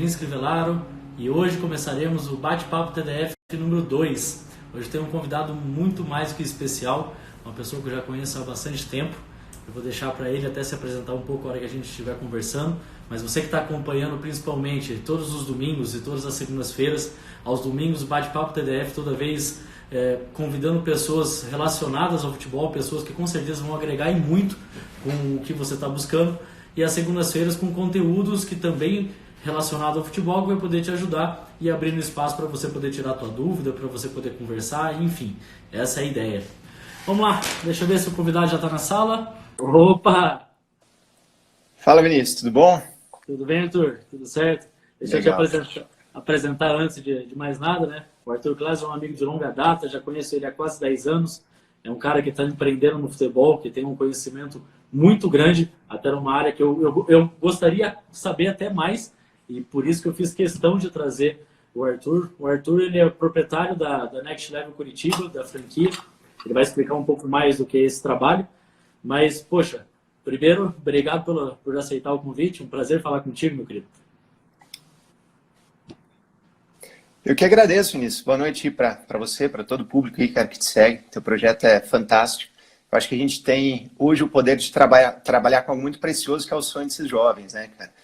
Vinícius Crivellaro e hoje começaremos o Bate-Papo TDF número 2. Hoje tem um convidado muito mais que especial, uma pessoa que eu já conheço há bastante tempo. Eu vou deixar para ele até se apresentar um pouco a hora que a gente estiver conversando, mas você que está acompanhando principalmente todos os domingos e todas as segundas-feiras, aos domingos o Bate-Papo TDF, toda vez convidando pessoas relacionadas ao futebol, pessoas que com certeza vão agregar e muito com o que você está buscando, e às segundas-feiras com conteúdos que também relacionados ao futebol que vai poder te ajudar e abrindo espaço para você poder tirar a tua dúvida, para você poder conversar, enfim, essa é a ideia. Vamos lá, deixa eu ver se o convidado já está na sala. Opa! Fala, Vinícius, tudo bom? Tudo bem, Arthur? Tudo certo? Deixa Legal. eu te apresentar antes de mais nada, né? O Arthur Claes é um amigo de longa data, já conheço ele há quase 10 anos. É um cara que está empreendendo no futebol, que tem um conhecimento muito grande, até numa área que eu gostaria de saber até mais, e por isso que eu fiz questão de trazer o Arthur. O Arthur, ele é proprietário da Next Level Curitiba, da franquia. Ele vai explicar um pouco mais do que é esse trabalho. Mas, poxa, primeiro, obrigado por aceitar o convite. Um prazer falar contigo, meu querido. Eu que agradeço, Vinícius. Boa noite para você, para todo o público aí, cara, que te segue. Teu projeto é fantástico. Eu acho que a gente tem hoje o poder de trabalhar com algo muito precioso, que é o sonho desses jovens, né, cara?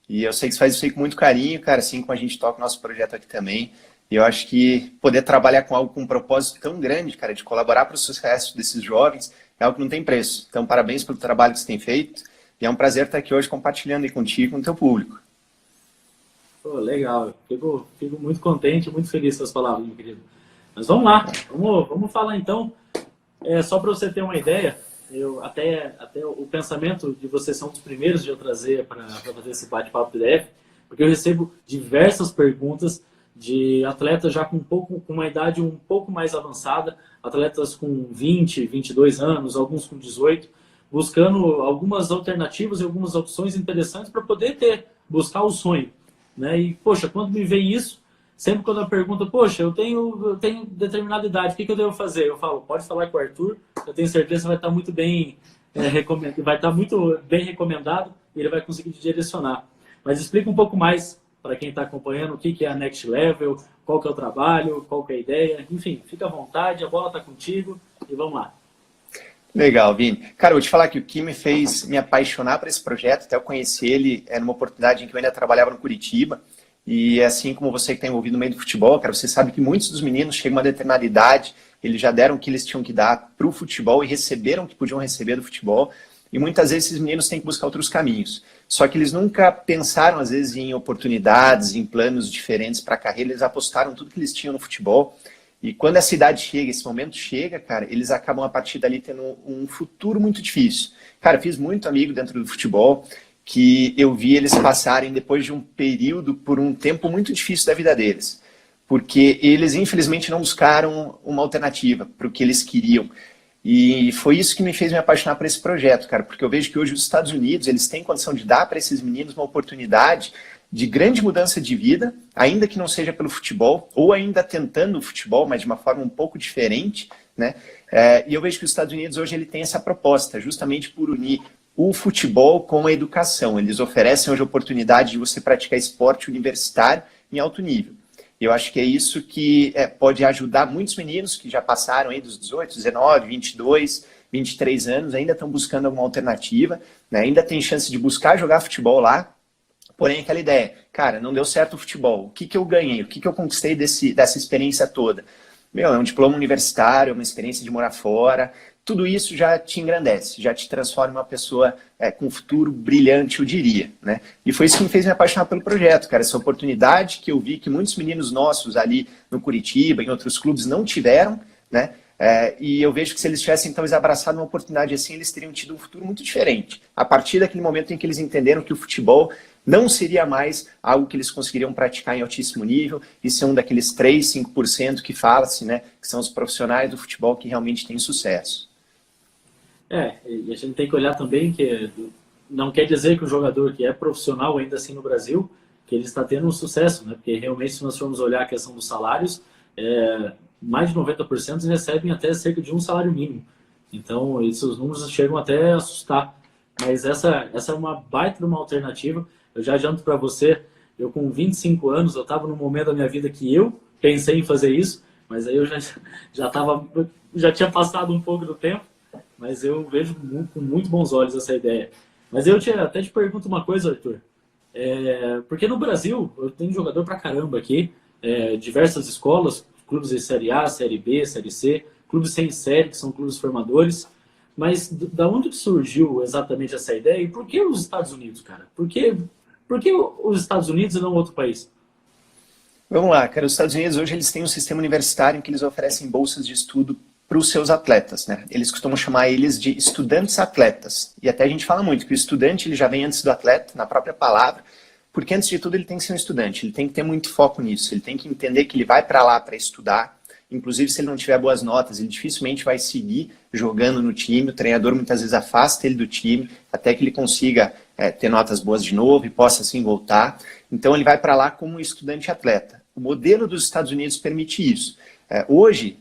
E eu sei que você faz isso aí com muito carinho, cara, assim como a gente toca o nosso projeto aqui também. E eu acho que poder trabalhar com algo com um propósito tão grande, cara, de colaborar para o sucesso desses jovens, é algo que não tem preço. Então, parabéns pelo trabalho que você tem feito. E é um prazer estar aqui hoje compartilhando aí contigo e com o teu público. Pô, legal. Fico muito contente, muito feliz com as palavras, meu querido. Mas vamos lá. Vamos falar então. Só para você ter uma ideia, até o pensamento de você ser um dos primeiros de eu trazer para fazer esse bate-papo PDF, porque eu recebo diversas perguntas de atletas já com uma idade um pouco mais avançada, atletas com 20, 22 anos, alguns com 18, buscando algumas alternativas e algumas opções interessantes para poder buscar o sonho, né? E, poxa, quando me vem isso, sempre quando eu pergunto, poxa, eu tenho determinada idade, o que eu devo fazer? Eu falo, pode falar com o Arthur, eu tenho certeza que vai estar muito bem recomendado e ele vai conseguir te direcionar. Mas explica um pouco mais para quem está acompanhando o que é a Next Level, qual que é o trabalho, qual que é a ideia. Enfim, fica à vontade, a bola está contigo e vamos lá. Legal, Vini. Cara, eu vou te falar que o que me fez me apaixonar por esse projeto, até eu conheci ele numa oportunidade em que eu ainda trabalhava no Curitiba. E assim como você que está envolvido no meio do futebol, cara, você sabe que muitos dos meninos chegam a uma determinada idade, eles já deram o que eles tinham que dar para o futebol e receberam o que podiam receber do futebol. E muitas vezes esses meninos têm que buscar outros caminhos. Só que eles nunca pensaram, às vezes, em oportunidades, em planos diferentes para a carreira. Eles apostaram tudo que eles tinham no futebol. E quando essa idade chega, esse momento chega, cara, eles acabam a partir dali tendo um futuro muito difícil. Cara, fiz muito amigo dentro do futebol que eu vi eles passarem depois de um período por um tempo muito difícil da vida deles. Porque eles, infelizmente, não buscaram uma alternativa para o que eles queriam. E foi isso que me fez me apaixonar por esse projeto, cara, porque eu vejo que hoje os Estados Unidos, eles têm condição de dar para esses meninos uma oportunidade de grande mudança de vida, ainda que não seja pelo futebol, ou ainda tentando o futebol, mas de uma forma um pouco diferente, né? E eu vejo que os Estados Unidos hoje ele tem essa proposta, justamente por unir o futebol com a educação. Eles oferecem hoje a oportunidade de você praticar esporte universitário em alto nível. E eu acho que é isso que pode ajudar muitos meninos que já passaram aí dos 18, 19, 22, 23 anos, ainda estão buscando alguma alternativa, né? Ainda tem chance de buscar jogar futebol lá, porém aquela ideia, cara, não deu certo o futebol, o que eu ganhei, o que eu conquistei dessa experiência toda? É um diploma universitário, uma experiência de morar fora, tudo isso já te engrandece, já te transforma em uma pessoa com um futuro brilhante, eu diria, né? E foi isso que me fez me apaixonar pelo projeto, cara, essa oportunidade que eu vi que muitos meninos nossos ali no Curitiba, em outros clubes, não tiveram, né? E eu vejo que se eles tivessem, talvez, abraçado uma oportunidade assim, eles teriam tido um futuro muito diferente. A partir daquele momento em que eles entenderam que o futebol não seria mais algo que eles conseguiriam praticar em altíssimo nível e ser um daqueles 3, 5% que fala-se, né? Que são os profissionais do futebol que realmente têm sucesso. E a gente tem que olhar também que não quer dizer que o jogador que é profissional ainda assim no Brasil, que ele está tendo um sucesso, né? Porque realmente se nós formos olhar a questão dos salários, mais de 90% recebem até cerca de um salário mínimo. Então, esses números chegam até a assustar. Mas essa é uma baita de uma alternativa. Eu já adianto para você, Eu com 25 anos, eu estava num momento da minha vida que eu pensei em fazer isso, mas aí eu já tinha passado um pouco do tempo, mas eu vejo com muito bons olhos essa ideia. Mas até te pergunto uma coisa, Arthur. Porque no Brasil, eu tenho jogador pra caramba aqui, diversas escolas, clubes de Série A, Série B, Série C, clubes sem série, que são clubes formadores. Mas da onde que surgiu exatamente essa ideia e por que os Estados Unidos, cara? Por que os Estados Unidos e não outro país? Vamos lá, cara. Os Estados Unidos hoje eles têm um sistema universitário em que eles oferecem bolsas de estudo para os seus atletas, né? Eles costumam chamar eles de estudantes atletas. E até a gente fala muito que o estudante ele já vem antes do atleta, na própria palavra, porque antes de tudo ele tem que ser um estudante, ele tem que ter muito foco nisso, ele tem que entender que ele vai para lá para estudar. Inclusive, se ele não tiver boas notas, ele dificilmente vai seguir jogando no time. O treinador muitas vezes afasta ele do time até que ele consiga ter notas boas de novo e possa assim voltar. Então, ele vai para lá como um estudante atleta. O modelo dos Estados Unidos permite isso. Hoje,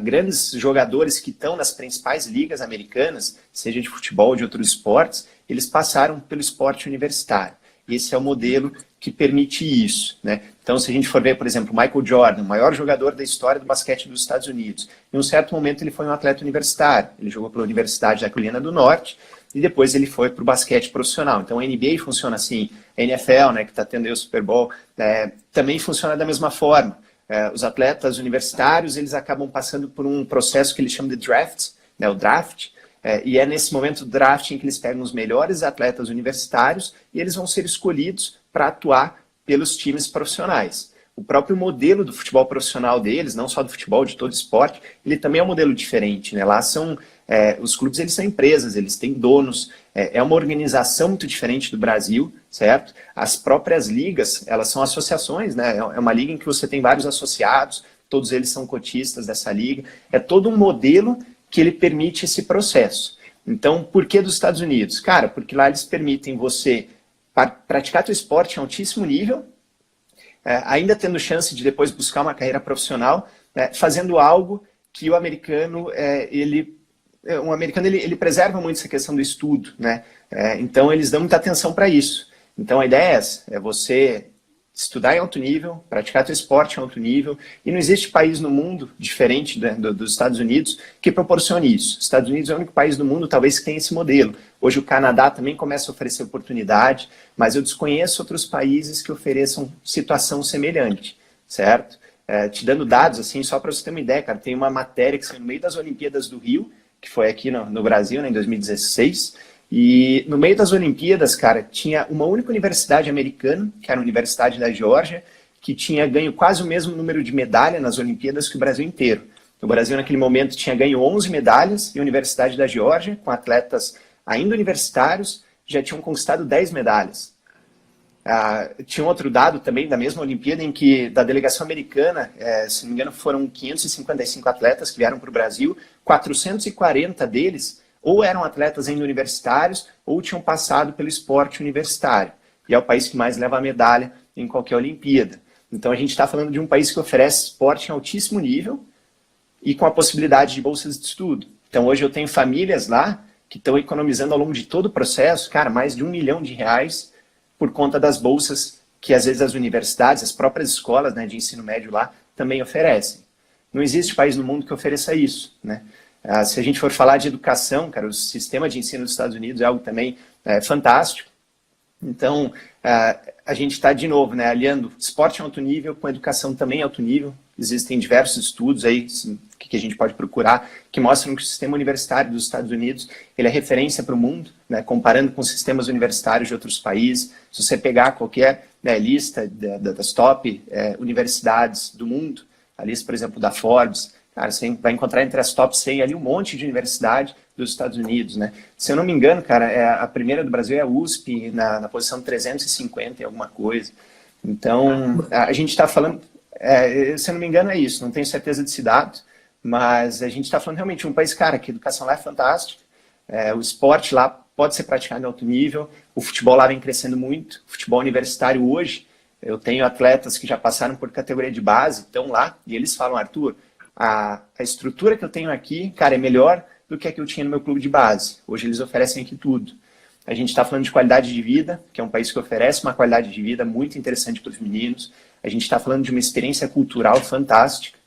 grandes jogadores que estão nas principais ligas americanas, seja de futebol ou de outros esportes, eles passaram pelo esporte universitário. Esse é o modelo que permite isso, né? Então, se a gente for ver, por exemplo, Michael Jordan, o maior jogador da história do basquete dos Estados Unidos, em um certo momento ele foi um atleta universitário. Ele jogou pela Universidade da Carolina do Norte e depois ele foi para o basquete profissional. Então, a NBA funciona assim, a NFL, né, que está tendo aí o Super Bowl, também funciona da mesma forma. Os atletas universitários, eles acabam passando por um processo que eles chamam de draft, né, o draft, e é nesse momento do draft em que eles pegam os melhores atletas universitários e eles vão ser escolhidos para atuar pelos times profissionais. O próprio modelo do futebol profissional deles, não só do futebol, de todo esporte, ele também é um modelo diferente, né? Lá são, os clubes eles são empresas, eles têm donos, é uma organização muito diferente do Brasil, certo? As próprias ligas, elas são associações, né? É uma liga em que você tem vários associados, todos eles são cotistas dessa liga, é todo um modelo que ele permite esse processo. Então, por que dos Estados Unidos? Cara, porque lá eles permitem você praticar teu esporte em altíssimo nível, ainda tendo chance de depois buscar uma carreira profissional, fazendo algo que o americano, ele preserva muito essa questão do estudo, né? Então, eles dão muita atenção para isso. Então, a ideia é essa, é você estudar em alto nível, praticar teu esporte em alto nível, e não existe país no mundo, diferente dos Estados Unidos, que proporcione isso. Os Estados Unidos é o único país do mundo, talvez, que tem esse modelo. Hoje o Canadá também começa a oferecer oportunidade, mas eu desconheço outros países que ofereçam situação semelhante, certo? Te dando dados, assim, só para você ter uma ideia, cara, tem uma matéria que saiu no meio das Olimpíadas do Rio, que foi aqui no Brasil, né, em 2016, e no meio das Olimpíadas, cara, tinha uma única universidade americana, que era a Universidade da Geórgia, que tinha ganho quase o mesmo número de medalhas nas Olimpíadas que o Brasil inteiro. O Brasil, naquele momento, tinha ganho 11 medalhas e a Universidade da Geórgia, com atletas ainda universitários, já tinham conquistado 10 medalhas. Tinha um outro dado também da mesma Olimpíada, em que da delegação americana, se não me engano, foram 555 atletas que vieram para o Brasil, 440 deles ou eram atletas ainda universitários, ou tinham passado pelo esporte universitário. E é o país que mais leva a medalha em qualquer Olimpíada. Então a gente está falando de um país que oferece esporte em altíssimo nível e com a possibilidade de bolsas de estudo. Então hoje eu tenho famílias lá que estão economizando ao longo de todo o processo, cara, mais de R$1 milhão por conta das bolsas que às vezes as universidades, as próprias escolas, né, de ensino médio lá também oferecem. Não existe país no mundo que ofereça isso, né? Se a gente for falar de educação, cara, o sistema de ensino dos Estados Unidos é algo também fantástico. Então, a gente está, de novo, né, aliando esporte em alto nível com educação também em alto nível. Existem diversos estudos aí que a gente pode procurar que mostram que o sistema universitário dos Estados Unidos ele é referência para o mundo, né, comparando com sistemas universitários de outros países. Se você pegar qualquer lista das top universidades do mundo, a lista, por exemplo, da Forbes, cara, você vai encontrar entre as top 100 ali um monte de universidade dos Estados Unidos, né? Se eu não me engano, cara, a primeira do Brasil é a USP, na posição 350 e alguma coisa. Então, a gente está falando, se eu não me engano é isso, não tenho certeza desse dado, mas a gente está falando realmente de um país, cara, que a educação lá é fantástica, o esporte lá pode ser praticado em alto nível, o futebol lá vem crescendo muito, o futebol universitário hoje, eu tenho atletas que já passaram por categoria de base, estão lá, e eles falam, Arthur, a estrutura que eu tenho aqui, cara, é melhor do que a que eu tinha no meu clube de base. Hoje eles oferecem aqui tudo. A gente está falando de qualidade de vida, que é um país que oferece uma qualidade de vida muito interessante para os meninos. A gente está falando de uma experiência cultural fantástica.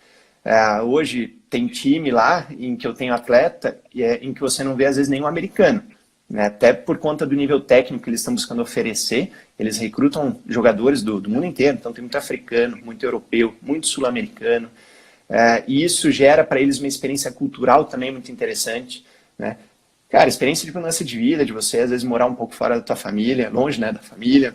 Hoje tem time lá em que eu tenho atleta em que você não vê às vezes nenhum americano, né? Até por conta do nível técnico que eles estão buscando oferecer, eles recrutam jogadores do mundo inteiro, então tem muito africano, muito europeu, muito sul-americano, e isso gera para eles uma experiência cultural também muito interessante, né? Cara, experiência de mudança de vida, de você às vezes morar um pouco fora da tua família, longe, né, da família,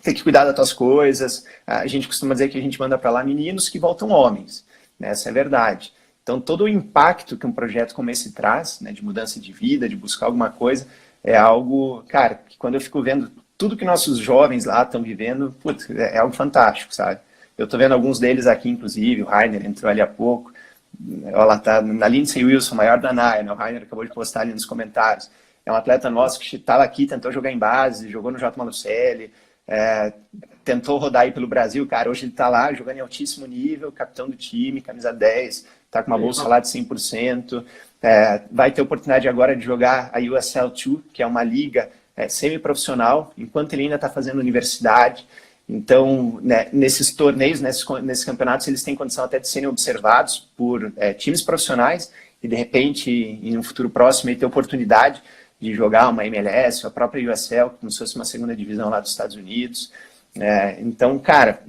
ter que cuidar das tuas coisas. A gente costuma dizer que a gente manda para lá meninos que voltam homens, né? Essa é a verdade. Então, todo o impacto que um projeto como esse traz, né, de mudança de vida, de buscar alguma coisa, é algo, cara, que quando eu fico vendo tudo que nossos jovens lá estão vivendo, putz, é algo fantástico, sabe? Eu estou vendo alguns deles aqui, inclusive, o Rainer entrou ali há pouco, ela tá na Lindsay Wilson, maior da NAIA, né? O Rainer acabou de postar ali nos comentários. É um atleta nosso que estava aqui, tentou jogar em base, jogou no J. Malucelli, tentou rodar aí pelo Brasil, cara, hoje ele está lá jogando em altíssimo nível, capitão do time, camisa 10, está com uma bolsa lá de 100%, vai ter oportunidade agora de jogar a USL 2, que é uma liga semi-profissional, enquanto ele ainda está fazendo universidade. Então, né, nesses torneios, nesses campeonatos, eles têm condição até de serem observados por times profissionais e, de repente, em um futuro próximo, ter oportunidade de jogar uma MLS, a própria USL, como se fosse uma segunda divisão lá dos Estados Unidos. Então, cara,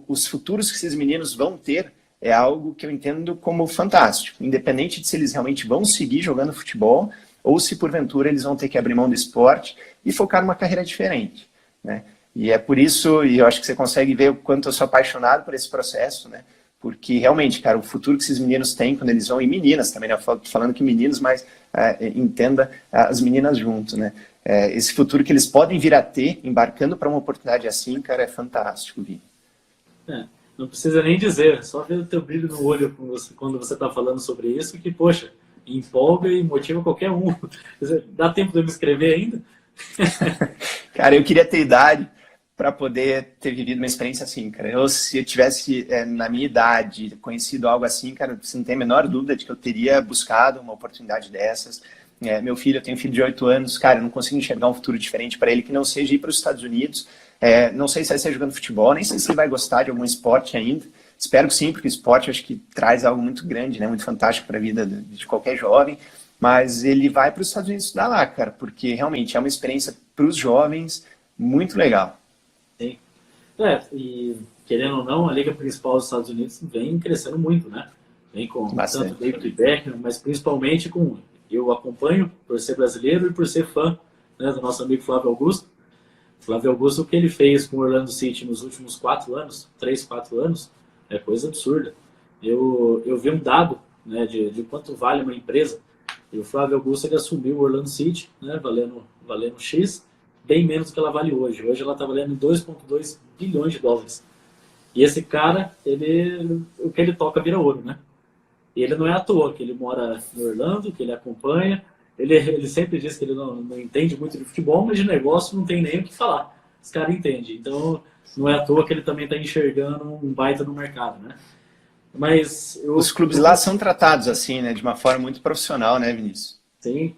os futuros que esses meninos vão ter é algo que eu entendo como fantástico, independente de se eles realmente vão seguir jogando futebol ou se, porventura, eles vão ter que abrir mão do esporte e focar numa carreira diferente, né? E é por isso, e eu acho que você consegue ver o quanto eu sou apaixonado por esse processo, né? Porque realmente, cara, o futuro que esses meninos têm quando eles vão, e meninas também, né? Eu falando que meninos, mas entenda as meninas junto, né? Esse futuro que eles podem vir a ter, embarcando para uma oportunidade assim, cara, é fantástico, Vi. Não precisa nem dizer, é só ver o teu brilho no olho quando você está falando sobre isso, que, poxa, empolga e motiva qualquer um. Dá tempo de eu me inscrever ainda? Cara, eu queria ter idade para poder ter vivido uma experiência assim, cara. Se eu tivesse, na minha idade, conhecido algo assim, cara, você não tem a menor dúvida de que eu teria buscado uma oportunidade dessas. Meu filho, eu tenho um filho de 8 anos, cara, eu não consigo enxergar um futuro diferente para ele que não seja ir para os Estados Unidos. Não sei se vai ser jogando futebol, nem sei se ele vai gostar de algum esporte ainda. Espero que sim, porque o esporte eu acho que traz algo muito grande, né, muito fantástico para a vida de qualquer jovem. Mas ele vai para os Estados Unidos estudar lá, cara, porque realmente é uma experiência para os jovens muito legal. Sim. E querendo ou não, a liga principal dos Estados Unidos vem crescendo muito, né? Vem com tanto David Beckham, mas principalmente com... Eu acompanho por ser brasileiro e por ser fã, né, do nosso amigo Flávio Augusto. Flávio Augusto, o que ele fez com o Orlando City nos últimos 4 anos, 3, 4 anos, é coisa absurda. Eu vi um dado, né, de quanto vale uma empresa, e o Flávio Augusto ele assumiu o Orlando City, né, valendo X, bem menos do que ela vale hoje. Hoje ela está valendo 2,2 bilhões de dólares. E esse cara, o que ele toca vira ouro, né? E ele não é à toa que ele mora em Orlando, que ele acompanha. Ele sempre diz que ele não entende muito de futebol, mas de negócio não tem nem o que falar. Esse cara entende. Então, não é à toa que ele também está enxergando um baita no mercado, né? Mas os clubes lá são tratados assim, né, de uma forma muito profissional, né, Vinícius? Sim.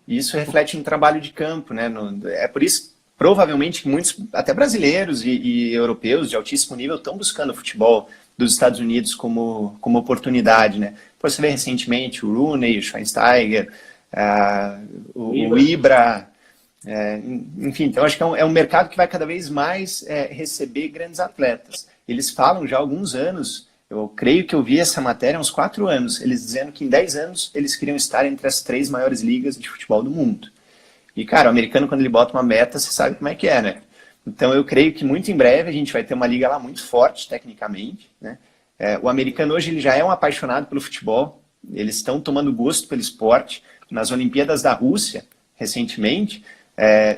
E isso reflete no trabalho de campo, né? É por isso, provavelmente, que muitos, até brasileiros e europeus de altíssimo nível, estão buscando o futebol dos Estados Unidos como oportunidade, né? Você vê recentemente o Rooney, o Schweinsteiger, o Ibra, enfim, então acho que é um mercado que vai cada vez mais receber grandes atletas. Eles falam já há alguns anos, eu creio que eu vi essa matéria há uns 4 anos, eles dizendo que em 10 anos eles queriam estar entre as 3 maiores ligas de futebol do mundo. E, cara, o americano, quando ele bota uma meta, você sabe como é que é, né? Então, eu creio que muito em breve a gente vai ter uma liga lá muito forte, tecnicamente, né? O americano hoje ele já é um apaixonado pelo futebol, eles estão tomando gosto pelo esporte. Nas Olimpíadas da Rússia, recentemente,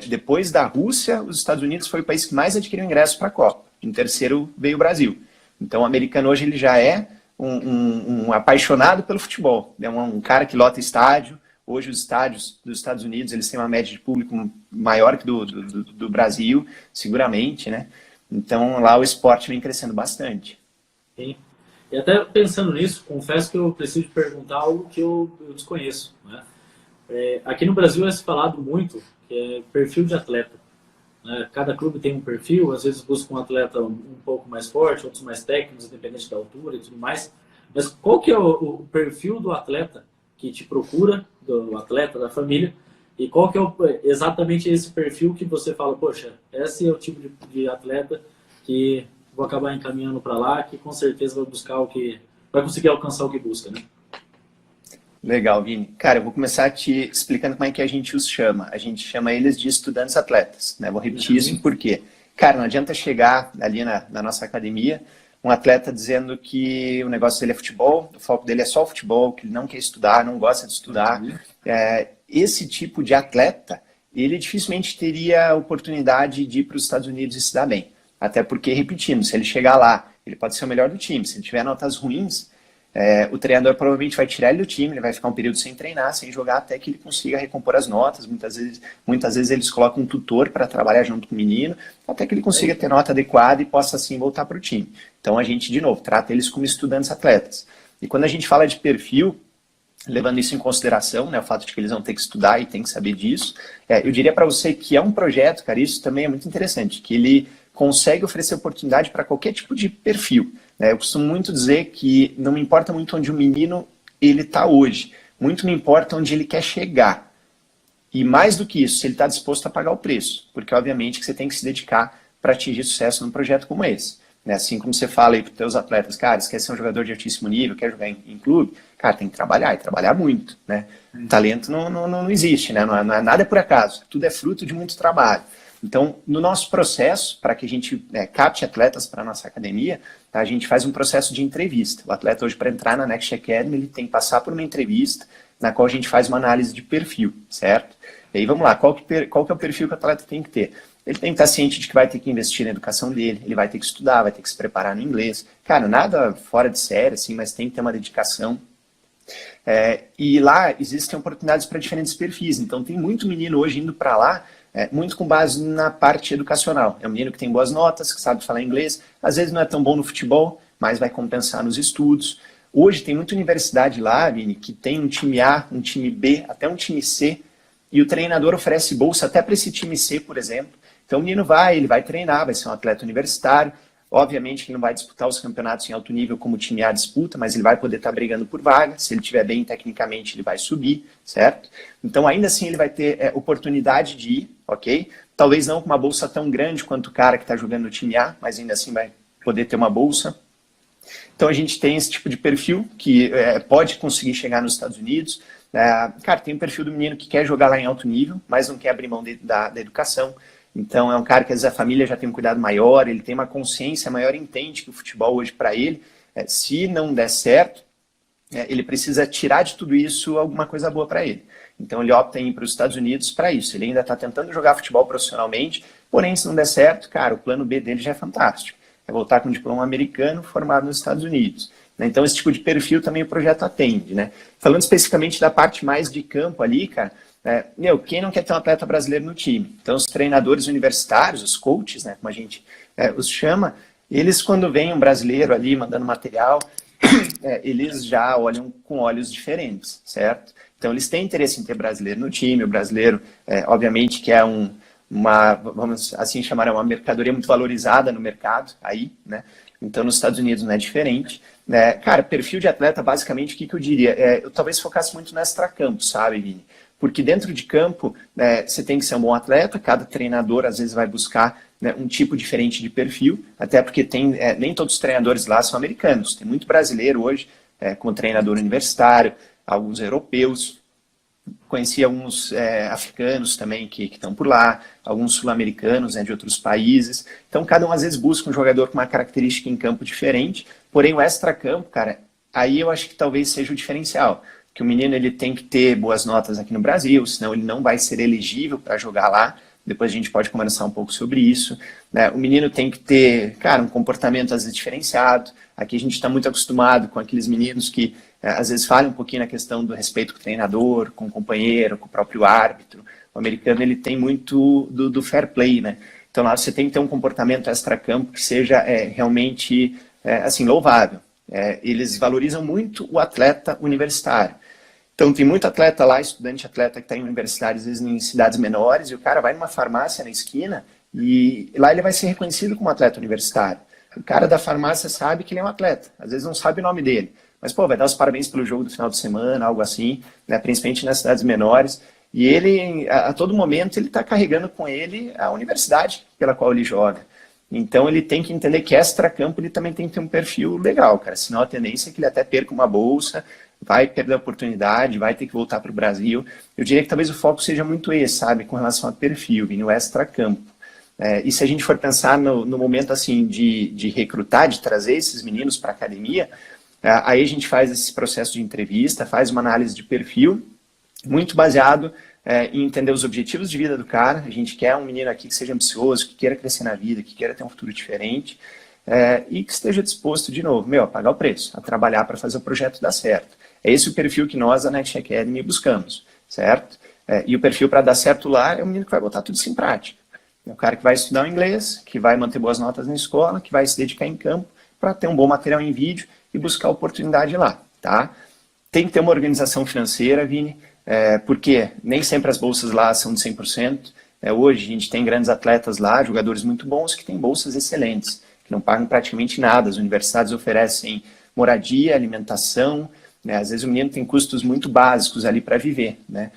depois da Rússia, os Estados Unidos foi o país que mais adquiriu ingressos para a Copa. Em terceiro veio o Brasil. Então, o americano hoje ele já é um apaixonado pelo futebol. É um cara que lota estádio. Hoje os estádios dos Estados Unidos eles têm uma média de público maior que do Brasil, seguramente, né? Então lá o esporte vem crescendo bastante. Sim. E até pensando nisso, confesso que eu preciso te perguntar algo que eu desconheço, né? Aqui no Brasil é se falado muito que é perfil de atleta. Cada clube tem um perfil, às vezes busca um atleta um pouco mais forte, outros mais técnicos, independente da altura e tudo mais. Mas qual que é o perfil do atleta que te procura, do atleta, da família, e qual que é exatamente esse perfil que você fala, poxa, esse é o tipo de atleta que vou acabar encaminhando para lá, que com certeza vai buscar vai conseguir alcançar o que busca, né? Legal, Vini. Cara, eu vou começar te explicando como é que a gente os chama. A gente chama eles de estudantes atletas, né? Vou repetir isso por quê? Cara, não adianta chegar ali na nossa academia um atleta dizendo que o negócio dele é futebol, o foco dele é só o futebol, que ele não quer estudar, não gosta de estudar. Esse tipo de atleta, ele dificilmente teria a oportunidade de ir para os Estados Unidos e se dar bem. Até porque, repetindo, se ele chegar lá, ele pode ser o melhor do time. Se ele tiver notas ruins, o treinador provavelmente vai tirar ele do time, ele vai ficar um período sem treinar, sem jogar, até que ele consiga recompor as notas. Muitas vezes eles colocam um tutor para trabalhar junto com o menino, até que ele consiga ter nota adequada e possa assim voltar para o time. Então a gente, de novo, trata eles como estudantes atletas. E quando a gente fala de perfil, levando isso em consideração, né, o fato de que eles vão ter que estudar e tem que saber disso, eu diria para você que é um projeto, cara, isso também é muito interessante, que ele consegue oferecer oportunidade para qualquer tipo de perfil. Eu costumo muito dizer que não me importa muito onde o menino ele está hoje, muito me importa onde ele quer chegar. E mais do que isso, se ele está disposto a pagar o preço, porque obviamente que você tem que se dedicar para atingir sucesso num projeto como esse. Assim como você fala aí para os teus atletas, cara, você quer ser um jogador de altíssimo nível, quer jogar em clube, cara, tem que trabalhar, e trabalhar muito, né? Talento não existe, né? Não é nada por acaso, tudo é fruto de muito trabalho. Então, no nosso processo, para que a gente capte atletas para a nossa academia, a gente faz um processo de entrevista. O atleta hoje, para entrar na Next Academy, ele tem que passar por uma entrevista, na qual a gente faz uma análise de perfil, certo? E aí, vamos lá, qual que é o perfil que o atleta tem que ter? Ele tem que estar ciente de que vai ter que investir na educação dele, ele vai ter que estudar, vai ter que se preparar no inglês. Cara, nada fora de série, assim, mas tem que ter uma dedicação. E lá existem oportunidades para diferentes perfis. Então, tem muito menino hoje indo para lá, muito com base na parte educacional. É um menino que tem boas notas, que sabe falar inglês, às vezes não é tão bom no futebol, mas vai compensar nos estudos. Hoje tem muita universidade lá, Vini, que tem um time A, um time B, até um time C, e o treinador oferece bolsa até para esse time C, por exemplo. Então o menino ele vai treinar, vai ser um atleta universitário. Obviamente que ele não vai disputar os campeonatos em alto nível como o time A disputa, mas ele vai poder estar brigando por vaga. Se ele estiver bem tecnicamente, ele vai subir, certo? Então ainda assim ele vai ter oportunidade de ir, ok? Talvez não com uma bolsa tão grande quanto o cara que está jogando no time A, mas ainda assim vai poder ter uma bolsa. Então a gente tem esse tipo de perfil que pode conseguir chegar nos Estados Unidos. Cara, tem o perfil do menino que quer jogar lá em alto nível, mas não quer abrir mão da educação. Então é um cara que às vezes a família já tem um cuidado maior, ele tem uma consciência maior, entende que o futebol hoje para ele, se não der certo, ele precisa tirar de tudo isso alguma coisa boa para ele. Então ele opta em ir para os Estados Unidos para isso. Ele ainda está tentando jogar futebol profissionalmente, porém se não der certo, cara, o plano B dele já é fantástico. É voltar com um diploma americano formado nos Estados Unidos. Então esse tipo de perfil também o projeto atende, né? Falando especificamente da parte mais de campo ali, cara, quem não quer ter um atleta brasileiro no time? Então, os treinadores universitários, os coaches, né, como a gente os chama, eles quando vem um brasileiro ali mandando material, eles já olham com olhos diferentes, certo? Então, eles têm interesse em ter brasileiro no time, o brasileiro, obviamente, que é vamos assim chamar, uma mercadoria muito valorizada no mercado, aí, né? Então, nos Estados Unidos não é diferente. Cara, perfil de atleta, basicamente, o que eu diria? Eu talvez focasse muito no extracampo, sabe, Vini? Porque dentro de campo, você tem que ser um bom atleta, cada treinador às vezes vai buscar um tipo diferente de perfil, até porque nem todos os treinadores lá são americanos, tem muito brasileiro hoje como treinador universitário, alguns europeus, conheci alguns africanos também que estão por lá, alguns sul-americanos de outros países, então cada um às vezes busca um jogador com uma característica em campo diferente, porém o extra-campo, cara, aí eu acho que talvez seja o diferencial. Que o menino ele tem que ter boas notas aqui no Brasil, senão ele não vai ser elegível para jogar lá. Depois a gente pode conversar um pouco sobre isso. O menino tem que ter, cara, um comportamento às vezes diferenciado. Aqui a gente está muito acostumado com aqueles meninos que às vezes falham um pouquinho na questão do respeito com o treinador, com o companheiro, com o próprio árbitro. O americano ele tem muito do fair play, né? Então lá você tem que ter um comportamento extra-campo que seja realmente assim, louvável. Eles valorizam muito o atleta universitário. Então, tem muito atleta lá, estudante atleta que está em universidades, às vezes em cidades menores, e o cara vai numa farmácia na esquina e lá ele vai ser reconhecido como atleta universitário. O cara da farmácia sabe que ele é um atleta, às vezes não sabe o nome dele, mas, pô, vai dar os parabéns pelo jogo do final de semana, algo assim, né, principalmente nas cidades menores. E ele, a todo momento, ele está carregando com ele a universidade pela qual ele joga. Então, ele tem que entender que extra-campo ele também tem que ter um perfil legal, cara. Senão a tendência é que ele até perca uma bolsa, vai perder a oportunidade, vai ter que voltar para o Brasil. Eu diria que talvez o foco seja muito esse, sabe, com relação a perfil, e no extra-campo. E se a gente for pensar no momento assim de recrutar, de trazer esses meninos para a academia, aí a gente faz esse processo de entrevista, faz uma análise de perfil, muito baseado em entender os objetivos de vida do cara. A gente quer um menino aqui que seja ambicioso, que queira crescer na vida, que queira ter um futuro diferente, e que esteja disposto, de novo, a pagar o preço, a trabalhar para fazer o projeto dar certo. É esse o perfil que nós, da Next Academy, buscamos, certo? E o perfil para dar certo lá é o menino que vai botar tudo isso em prática. É o cara que vai estudar o inglês, que vai manter boas notas na escola, que vai se dedicar em campo para ter um bom material em vídeo e buscar oportunidade lá, tá? Tem que ter uma organização financeira, Vini, porque nem sempre as bolsas lá são de 100%. Hoje a gente tem grandes atletas lá, jogadores muito bons, que têm bolsas excelentes, que não pagam praticamente nada. As universidades oferecem moradia, alimentação, né? Às vezes o menino tem custos muito básicos ali para viver, né?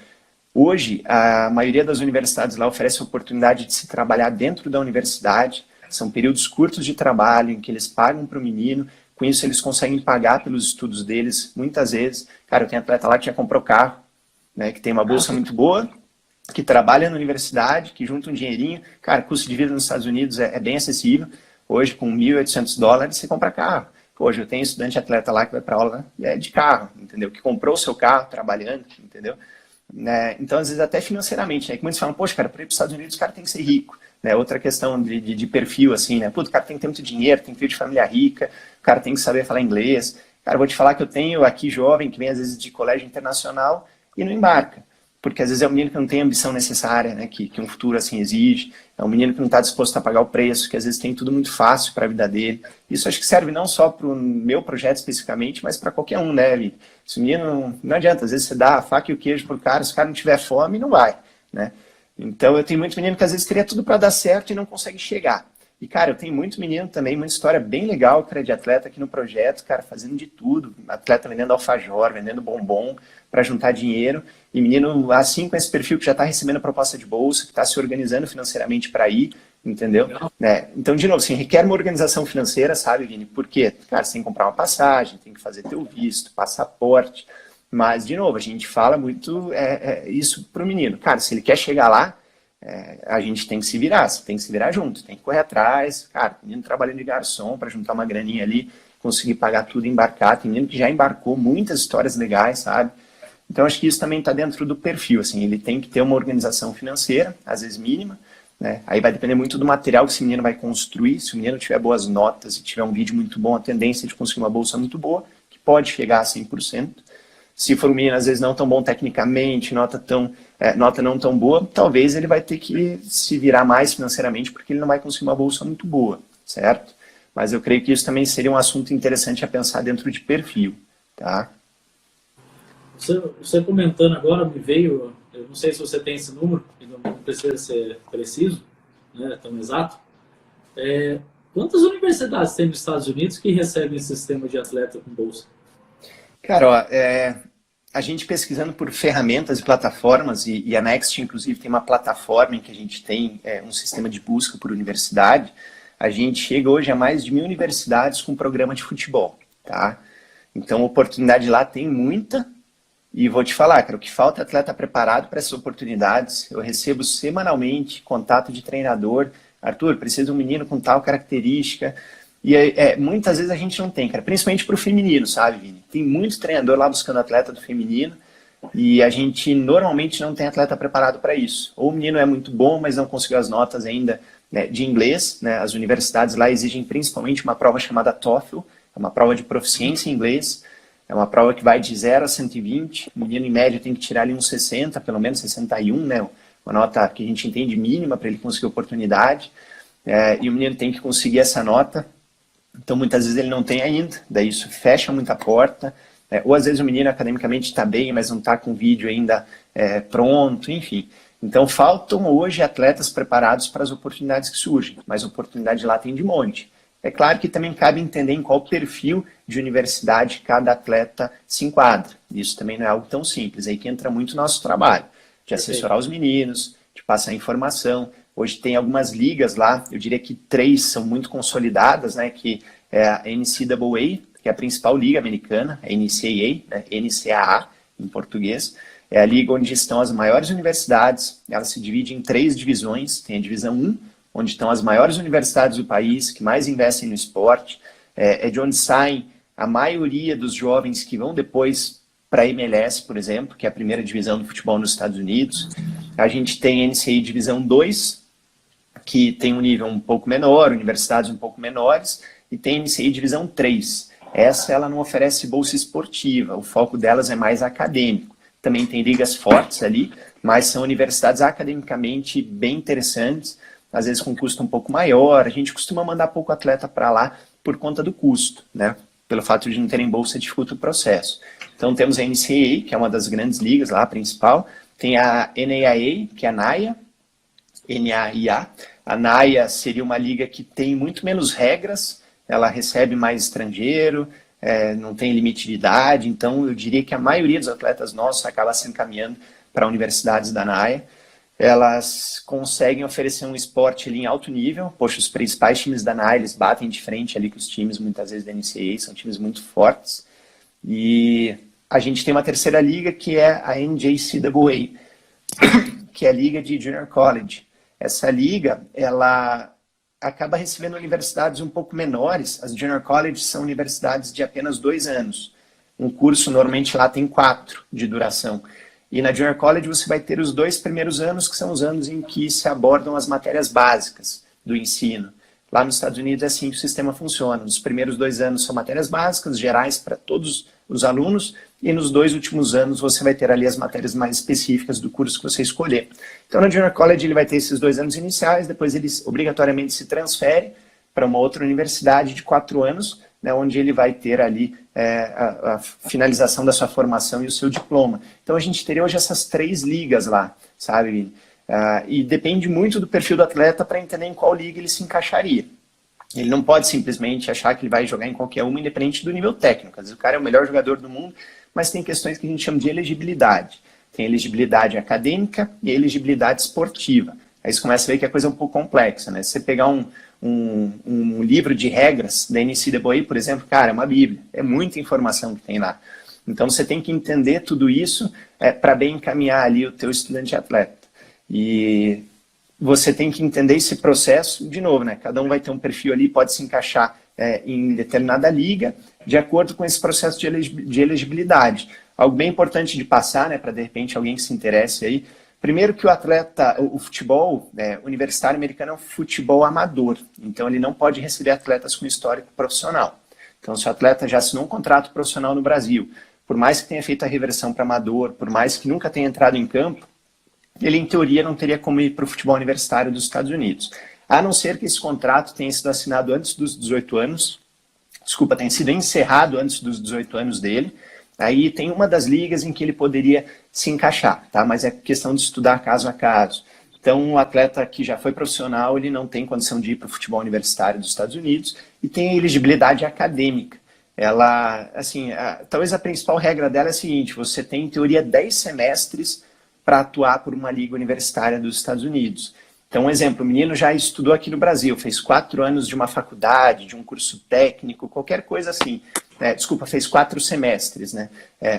Hoje, a maioria das universidades lá oferece a oportunidade de se trabalhar dentro da universidade. São períodos curtos de trabalho em que eles pagam para o menino. Com isso, eles conseguem pagar pelos estudos deles, muitas vezes. Cara, eu tenho atleta lá que já comprou carro, né, que tem uma bolsa muito boa, que trabalha na universidade, que junta um dinheirinho. Cara, custo de vida nos Estados Unidos é bem acessível. Hoje, com $1.800, você compra carro. Hoje, eu tenho estudante atleta lá que vai para aula de carro, entendeu? Que comprou o seu carro trabalhando, entendeu? Então, às vezes, até financeiramente, né? Que muitos falam, poxa, cara, para ir para os Estados Unidos, o cara tem que ser rico. Né? Outra questão de perfil, assim, né? Putz, o cara tem que ter muito dinheiro, tem que vir de família rica, o cara tem que saber falar inglês. Cara, vou te falar que eu tenho aqui jovem que vem, às vezes, de colégio internacional e não embarca. Porque, às vezes, é um menino que não tem a ambição necessária, né? Que um futuro, assim, exige. É um menino que não está disposto a pagar o preço, que, às vezes, tem tudo muito fácil para a vida dele. Isso acho que serve não só para o meu projeto especificamente, mas para qualquer um, né, Vitor? Esse menino, não adianta, às vezes você dá a faca e o queijo pro cara, se o cara não tiver fome, não vai, né? Então eu tenho muito menino que às vezes teria tudo para dar certo e não consegue chegar. E, cara, eu tenho muito menino também, muita história bem legal, cara, de atleta aqui no projeto, cara, fazendo de tudo. Atleta vendendo alfajor, vendendo bombom para juntar dinheiro. E menino, assim, com esse perfil que já está recebendo proposta de bolsa, que está se organizando financeiramente para ir, entendeu? Então, de novo, assim, requer uma organização financeira, sabe, Vini? Porque, cara, você tem que comprar uma passagem, tem que fazer teu visto, passaporte. Mas, de novo, a gente fala muito isso pro menino. Cara, se ele quer chegar lá, a gente tem que se virar, você tem que se virar junto, tem que correr atrás. Cara, menino trabalhando de garçom para juntar uma graninha ali, conseguir pagar tudo e embarcar. Tem menino que já embarcou, muitas histórias legais, sabe? Então, acho que isso também está dentro do perfil, assim, ele tem que ter uma organização financeira, às vezes mínima, né? Aí vai depender muito do material que esse menino vai construir. Se o menino tiver boas notas e tiver um vídeo muito bom, a tendência de conseguir uma bolsa muito boa, que pode chegar a 100%. Se for um menino, às vezes, não tão bom tecnicamente, nota não tão boa, talvez ele vai ter que se virar mais financeiramente, porque ele não vai conseguir uma bolsa muito boa, certo? Mas eu creio que isso também seria um assunto interessante a pensar dentro de perfil, tá? Você comentando agora, me veio, eu não sei se você tem esse número, e não precisa ser preciso, né, tão exato. Quantas universidades tem nos Estados Unidos que recebem esse sistema de atleta com bolsa? Cara, ó, a gente pesquisando por ferramentas e plataformas, e a Next, inclusive, tem uma plataforma em que a gente tem um sistema de busca por universidade. A gente chega hoje a mais de 1.000 universidades com programa de futebol, tá? Então, a oportunidade lá tem muita. E vou te falar, cara, o que falta é atleta preparado para essas oportunidades. Eu recebo semanalmente contato de treinador. Arthur, preciso de um menino com tal característica. E muitas vezes a gente não tem, cara, principalmente para o feminino, sabe, Vini? Tem muito treinador lá buscando atleta do feminino e a gente normalmente não tem atleta preparado para isso. Ou o menino é muito bom, mas não conseguiu as notas ainda, né, de inglês, né? As universidades lá exigem principalmente uma prova chamada TOEFL, é uma prova de proficiência em inglês. É uma prova que vai de 0 a 120. O menino, em média, tem que tirar ali uns 60, pelo menos 61, né? Uma nota que a gente entende mínima para ele conseguir oportunidade. E o menino tem que conseguir essa nota. Então, muitas vezes ele não tem ainda. Daí isso fecha muita porta. Ou às vezes o menino academicamente está bem, mas não está com o vídeo ainda pronto, enfim. Então faltam hoje atletas preparados para as oportunidades que surgem, mas oportunidade lá tem de monte. É claro que também cabe entender em qual perfil de universidade cada atleta se enquadra. Isso também não é algo tão simples, aí que entra muito o nosso trabalho, de assessorar os meninos, de passar informação. Hoje tem algumas ligas lá, eu diria que 3 são muito consolidadas, né, que é a NCAA, que é a principal liga americana, a NCAA, né, NCAA em português. É a liga onde estão as maiores universidades, ela se divide em 3 divisões, tem a divisão 1, onde estão as maiores universidades do país, que mais investem no esporte, é de onde saem a maioria dos jovens que vão depois para a MLS, por exemplo, que é a primeira divisão do futebol nos Estados Unidos. A gente tem a NCAA Divisão 2, que tem um nível um pouco menor, universidades um pouco menores, e tem a NCAA Divisão 3. Essa ela não oferece bolsa esportiva, o foco delas é mais acadêmico. Também tem ligas fortes ali, mas são universidades academicamente bem interessantes, às vezes com custo um pouco maior. A gente costuma mandar pouco atleta para lá por conta do custo, né? Pelo fato de não terem bolsa, dificulta o processo. Então temos a NCAA, que é uma das grandes ligas lá, a principal. Tem a NAIA, que é a NAIA, NAIA. A NAIA seria uma liga que tem muito menos regras, ela recebe mais estrangeiro, não tem limite de idade, então eu diria que a maioria dos atletas nossos acaba se encaminhando para universidades da NAIA. Elas conseguem oferecer um esporte ali em alto nível. Poxa, os principais times da NAIA, eles batem de frente ali com os times, muitas vezes, da NCAA, são times muito fortes. E a gente tem uma terceira liga, que é a NJCAA, que é a liga de Junior College. Essa liga, ela acaba recebendo universidades um pouco menores. As Junior College são universidades de apenas 2 anos. Um curso, normalmente, lá tem 4 de duração. E na Junior College você vai ter os 2 primeiros anos, que são os anos em que se abordam as matérias básicas do ensino. Lá nos Estados Unidos é assim que o sistema funciona. Nos primeiros 2 anos são matérias básicas, gerais para todos os alunos, e nos 2 últimos anos você vai ter ali as matérias mais específicas do curso que você escolher. Então na Junior College ele vai ter esses 2 anos iniciais, depois ele obrigatoriamente se transfere para uma outra universidade de 4 anos, né, onde ele vai ter ali a finalização da sua formação e o seu diploma. Então a gente teria hoje essas 3 ligas lá, sabe? E depende muito do perfil do atleta para entender em qual liga ele se encaixaria. Ele não pode simplesmente achar que ele vai jogar em qualquer uma, independente do nível técnico. Às vezes o cara é o melhor jogador do mundo, mas tem questões que a gente chama de elegibilidade. Tem elegibilidade acadêmica e elegibilidade esportiva. Aí você começa a ver que a coisa é um pouco complexa, né? Se você pegar um livro de regras da NCAA, por exemplo, cara, é uma bíblia. É muita informação que tem lá. Então você tem que entender tudo isso para bem encaminhar ali o teu estudante atleta. E você tem que entender esse processo, de novo, né? Cada um vai ter um perfil ali, pode se encaixar em determinada liga, de acordo com esse processo de elegibilidade. Algo bem importante de passar, né, para de repente alguém que se interesse aí. Primeiro que o atleta, o futebol universitário americano é um futebol amador, então ele não pode receber atletas com histórico profissional. Então se o atleta já assinou um contrato profissional no Brasil, por mais que tenha feito a reversão para amador, por mais que nunca tenha entrado em campo, ele em teoria não teria como ir para o futebol universitário dos Estados Unidos. A não ser que esse contrato tenha sido assinado antes dos 18 anos, tenha sido encerrado antes dos 18 anos dele. Aí tem uma das ligas em que ele poderia se encaixar, tá? Mas é questão de estudar caso a caso. Então, um atleta que já foi profissional, ele não tem condição de ir para o futebol universitário dos Estados Unidos e tem a elegibilidade acadêmica. Ela, assim, talvez a principal regra dela é a seguinte: você tem, em teoria, 10 semestres para atuar por uma liga universitária dos Estados Unidos. Então, um exemplo, o menino já estudou aqui no Brasil, fez 4 anos de uma faculdade, de um curso técnico, qualquer coisa assim. Fez 4 semestres, né?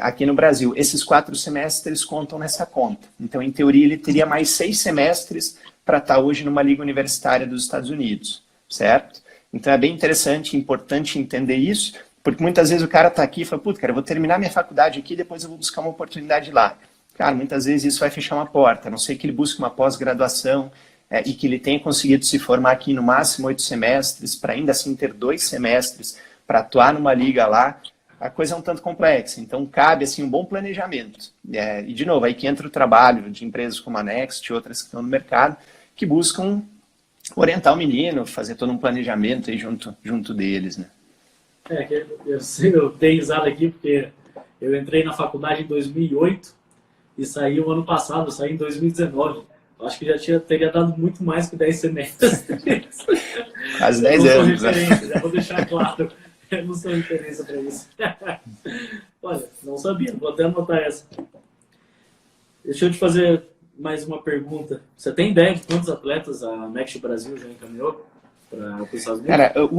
Aqui no Brasil. Esses 4 semestres contam nessa conta. Então, em teoria, ele teria mais 6 semestres para estar hoje numa liga universitária dos Estados Unidos, certo? Então, é bem interessante, importante entender isso, porque muitas vezes o cara está aqui e fala, putz, cara, eu vou terminar minha faculdade aqui, depois eu vou buscar uma oportunidade lá. Cara, muitas vezes isso vai fechar uma porta, a não ser que ele busque uma pós-graduação e que ele tenha conseguido se formar aqui no máximo 8 semestres, para ainda assim ter 2 semestres para atuar numa liga lá, a coisa é um tanto complexa. Então, cabe assim, um bom planejamento. E, de novo, aí que entra o trabalho de empresas como a Next e outras que estão no mercado, que buscam orientar o menino, fazer todo um planejamento aí junto deles, né? Eu tenho risada aqui, porque Eu entrei na faculdade em 2008 e saí o ano passado, eu saí em 2019. Eu acho que teria dado muito mais que 10 semestres. Quase 10 anos. Eu não sou referência, já vou deixar claro. Eu não sou referência para isso. Olha, não sabia, vou até anotar essa. Deixa eu te fazer mais uma pergunta. Você tem ideia de quantos atletas a Next Brasil já encaminhou para os Estados Unidos? Cara, o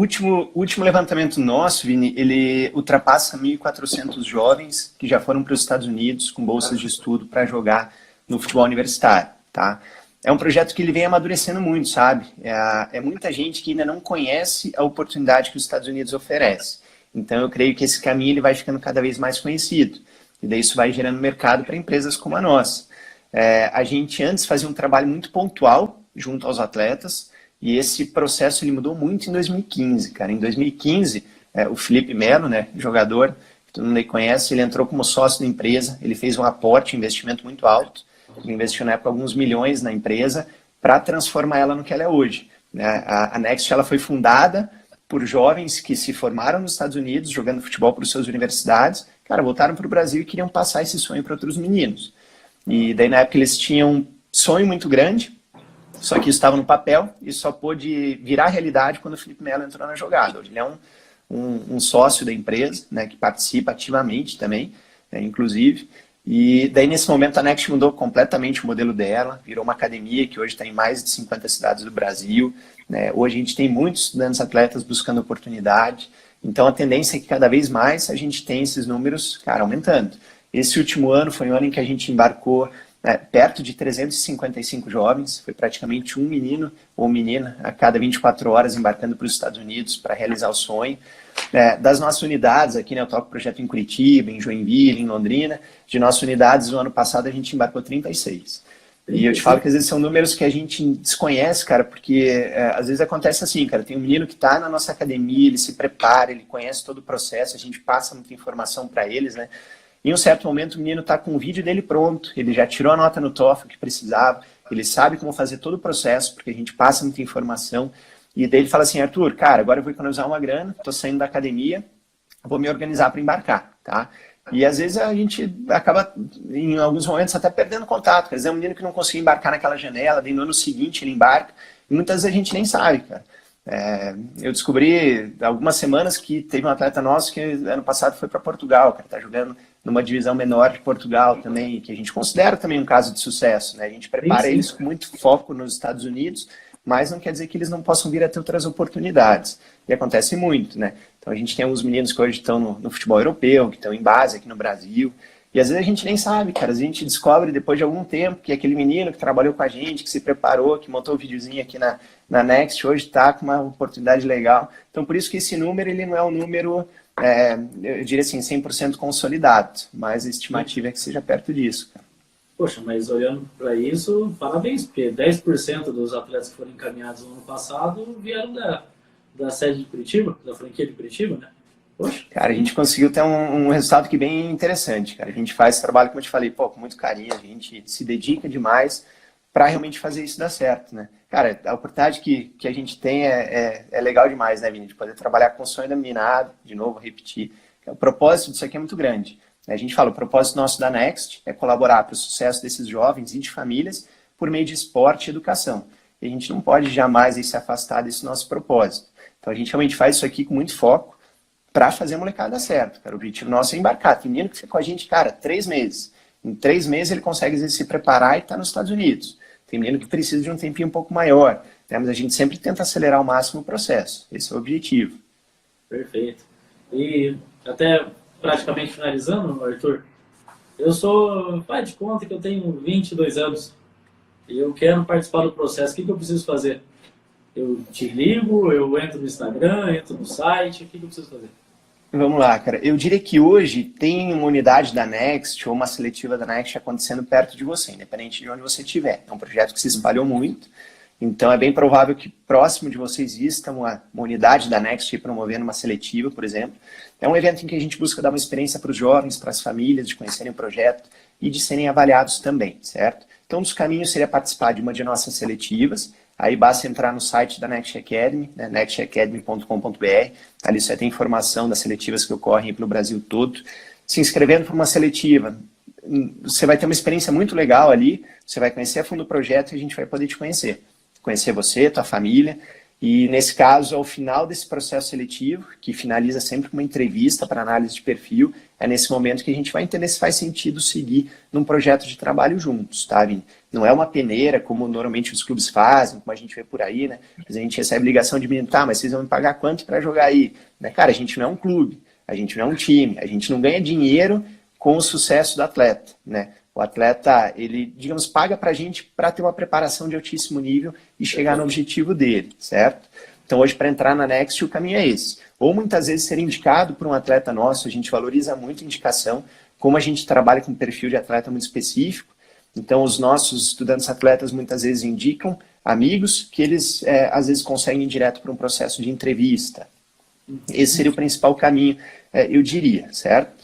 último levantamento nosso, Vini, ele ultrapassa 1.400 jovens que já foram para os Estados Unidos com bolsas de estudo para jogar no futebol universitário, tá? É um projeto que ele vem amadurecendo muito, sabe? É muita gente que ainda não conhece a oportunidade que os Estados Unidos oferece. Então, eu creio que esse caminho ele vai ficando cada vez mais conhecido. E daí isso vai gerando mercado para empresas como a nossa. A gente antes fazia um trabalho muito pontual junto aos atletas, e esse processo ele mudou muito em 2015, cara. Em 2015, o Felipe Melo, né, jogador, que todo mundo aí conhece, ele entrou como sócio da empresa, ele fez um aporte, um investimento muito alto, ele investiu na época alguns milhões na empresa para transformar ela no que ela é hoje. Né? A Next ela foi fundada por jovens que se formaram nos Estados Unidos, jogando futebol para as suas universidades, cara, voltaram para o Brasil e queriam passar esse sonho para outros meninos. E daí na época eles tinham um sonho muito grande, só que isso estava no papel e só pôde virar realidade quando o Felipe Melo entrou na jogada. Hoje ele é um sócio da empresa, né, que participa ativamente também, inclusive. E daí nesse momento a Next mudou completamente o modelo dela, virou uma academia que hoje está em mais de 50 cidades do Brasil. Né? Hoje a gente tem muitos estudantes atletas buscando oportunidade. Então a tendência é que cada vez mais a gente tem esses números, cara, aumentando. Esse último ano foi um ano em que a gente embarcou perto de 355 jovens, foi praticamente um menino ou menina a cada 24 horas embarcando para os Estados Unidos para realizar o sonho. Das nossas unidades, aqui, né, eu toco projeto em Curitiba, em Joinville, em Londrina, de nossas unidades, no ano passado a gente embarcou 36. E eu te falo que às vezes são números que a gente desconhece, cara, porque às vezes acontece assim, cara, tem um menino que está na nossa academia, ele se prepara, ele conhece todo o processo, a gente passa muita informação para eles, né? Em um certo momento o menino está com o vídeo dele pronto, ele já tirou a nota no TOEFL que precisava, ele sabe como fazer todo o processo, porque a gente passa muita informação, e daí ele fala assim, Arthur, cara, agora eu vou economizar uma grana, estou saindo da academia, vou me organizar para embarcar, tá? E às vezes a gente acaba, em alguns momentos, até perdendo contato, quer dizer, é um menino que não conseguiu embarcar naquela janela, daí no ano seguinte ele embarca, e muitas vezes a gente nem sabe, cara. Eu descobri há algumas semanas que teve um atleta nosso que ano passado foi para Portugal, cara, tá jogando numa divisão menor de Portugal também, que a gente considera também um caso de sucesso, né? A gente prepara eles com muito foco nos Estados Unidos, mas não quer dizer que eles não possam vir a ter outras oportunidades. E acontece muito, né? Então a gente tem alguns meninos que hoje estão no futebol europeu, que estão em base aqui no Brasil, e às vezes a gente nem sabe, cara, a gente descobre depois de algum tempo que aquele menino que trabalhou com a gente, que se preparou, que montou o videozinho aqui na Next, hoje está com uma oportunidade legal. Então por isso que esse número, ele não é um número, eu diria assim, 100% consolidado, mas a estimativa é que seja perto disso, cara. Poxa, mas olhando para isso, parabéns, porque 10% dos atletas que foram encaminhados no ano passado vieram da sede de Curitiba, da franquia de Curitiba, né? Poxa. Cara, a gente conseguiu ter um resultado que bem interessante, cara. A gente faz esse trabalho, como eu te falei, com muito carinho, a gente se dedica demais para realmente fazer isso dar certo, né? Cara, a oportunidade que a gente tem é legal demais, né, Vini? De poder trabalhar com o sonho da meninada, de novo, repetir. O propósito disso aqui é muito grande. A gente fala, o propósito nosso da Next é colaborar para o sucesso desses jovens e de famílias por meio de esporte e educação. E a gente não pode jamais se afastar desse nosso propósito. Então a gente realmente faz isso aqui com muito foco para fazer a molecada dar certo. Cara. O objetivo nosso é embarcar. Tem menino que fica com a gente, cara, 3 meses. Em 3 meses ele consegue às vezes, se preparar e estar nos Estados Unidos. Tem menino que precisa de um tempinho um pouco maior. Né? Mas a gente sempre tenta acelerar ao máximo o processo. Esse é o objetivo. Perfeito. E até praticamente finalizando, Arthur, eu sou pai de conta que eu tenho 22 anos e eu quero participar do processo. O que eu preciso fazer? Eu te ligo, eu entro no Instagram, entro no site, o que eu preciso fazer? Vamos lá, cara. Eu diria que hoje tem uma unidade da Next ou uma seletiva da Next acontecendo perto de você, independente de onde você estiver. É um projeto que se espalhou muito, então é bem provável que próximo de você exista uma unidade da Next promovendo uma seletiva, por exemplo. É um evento em que a gente busca dar uma experiência para os jovens, para as famílias, de conhecerem o projeto e de serem avaliados também, certo? Então, um dos caminhos seria participar de uma de nossas seletivas. Aí basta entrar no site da Next Academy, né, nextacademy.com.br. Ali você tem informação das seletivas que ocorrem pelo Brasil todo. se inscrevendo para uma seletiva. Você vai ter uma experiência muito legal ali, você vai conhecer a fundo o projeto e a gente vai poder te conhecer. Conhecer você, tua família. E nesse caso, ao final desse processo seletivo, que finaliza sempre com uma entrevista para análise de perfil, é nesse momento que a gente vai entender se faz sentido seguir num projeto de trabalho juntos, tá, Vini? Não é uma peneira, como normalmente os clubes fazem, como a gente vê por aí, né? A gente recebe ligação de menino, tá, mas vocês vão me pagar quanto para jogar aí? Né? Cara, a gente não é um clube, a gente não é um time, a gente não ganha dinheiro com o sucesso do atleta, né? O atleta, ele, digamos, paga para a gente para ter uma preparação de altíssimo nível e chegar no objetivo dele, certo? Então, hoje, para entrar na Next, o caminho é esse. Ou, muitas vezes, ser indicado por um atleta nosso, a gente valoriza muito a indicação, como a gente trabalha com um perfil de atleta muito específico. Então, os nossos estudantes atletas, muitas vezes, indicam amigos que eles, às vezes, conseguem ir direto para um processo de entrevista. Esse seria o principal caminho, eu diria, certo?